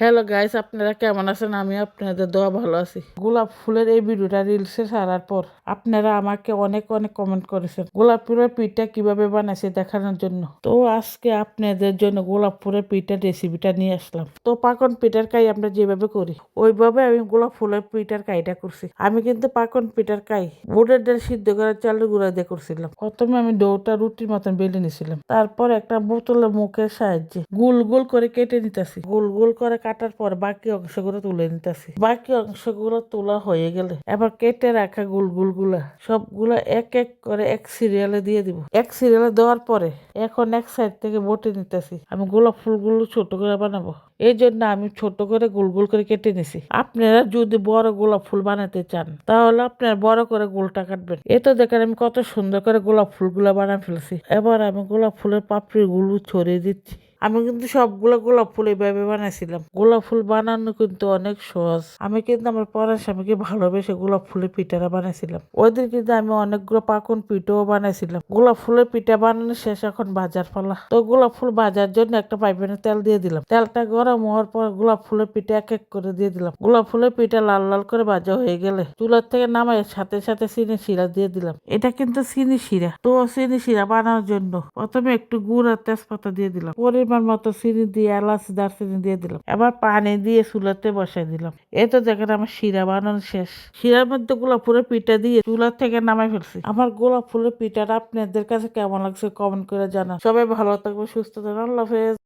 Hello guys, আপনারা কেমন আছেন? আমি আপনাদের দোয়া ভালো আছি। গোলাপ ফুলের এই ভিডিওটা রিলসে ছাড়ার পর আপনারা আমাকে অনেক অনেক কমেন্ট করেছেন গোলাপ ফুলের পিঠা কিভাবে বানাইছে দেখানোর জন্য। তো আজকে আপনাদের জন্য গোলাপ ফুলের পিঠার রেসিপিটা নিয়ে আসলাম। তো পাকন পিঠার কাই আমরা যেভাবে করি ওইভাবে আমি গোলাপ ফুলের পিঠার কাইটা করছি। আমি কিন্তু পাকন পিঠার কাই বুটের ডাল সিদ্ধ করে চালের গুঁড়া দিয়ে করছিলাম। প্রথমে আমি ডোটা রুটির মতন বেলে নিয়েছিলাম, তারপর একটা বোতলের মুখের সাহায্যে গোল গোল করে কেটে নিতেছি। গোল গোল করে কাটার পর বাকি অংশগুলো তুলে নিতেছি। বাকি অংশগুলো তোলা হয়ে গেলে এবার কেটে রাখা গোল গুলা সবগুলো এক এক করে এক সিরিয়ালে দিয়ে দিব। এক সিরিয়ালে দেওয়ার পরে এখন এক সাইড থেকে বটে নিতেছি। আমি গোলাপ ফুলগুলো ছোট করে বানাবো, এই জন্য আমি ছোট করে গোল গোল করে কেটে নিছি। আপনারা যদি বড় গোলাপ ফুল বানাতে চান তাহলে আপনারা বড় করে গোলটা কাটবেন। এ তো দেখেন আমি কত সুন্দর করে গোলাপ ফুলগুলো বানিয়ে ফেলছি। এবার আমি গোলাপ ফুলের পাপড়িগুলো ছড়িয়ে দিচ্ছি। আমি কিন্তু সবগুলো গোলাপ ফুল এইভাবে বানাইছিলাম। গোলাপ ফুল বানানো কিন্তু অনেক সহজ। আমি কিন্তু আমার পরের স্বামীকে ভালোবেসে গোলাপ ফুলের পিঠাটা বানাইছিলাম। ওই দিন কিন্তু আমি অনেকগুলো পাকন পিঠাও বানাইছিলাম। গোলাপ ফুলের পিঠা বানানো শেষ, এখন বাজার ফেলা। তো গোলাপ ফুল ভাজার জন্য একটা পাইপেনে তেল দিয়ে দিলাম। তেলটা গরম হওয়ার পর গোলাপ ফুলের পিঠা এক এক করে দিয়ে দিলাম। গোলাপ ফুলের পিঠা লাল লাল করে ভাজা হয়ে গেলে চুলার থেকে নামাই সাথে সাথে চিনি শিরা দিয়ে দিলাম। এটা কিন্তু চিনি শিরা। তো চিনি শিরা বানানোর জন্য প্রথমে একটু গুড় আর তেজপাতা দিয়ে দিলাম। পরিমাণ মতো চিনি দিয়ে এলাচ দারচিনি দিয়ে দিলাম। এবার পানি দিয়ে চুলাতে বসাই দিলাম। এই তো দেখেন আমার শিরা বানানো শেষ। শিরার মধ্যে গোলাপ ফুলের পিঠা দিয়ে চুলার থেকে নামাই ফেলছি। আমার গোলাপ ফুলের পিঠাটা আপনাদের কাছে কেমন লাগছে কমেন্ট করে জানান। সবাই ভালো থাকবে, সুস্থ থাকবেন। আল্লাহ হাফেজ।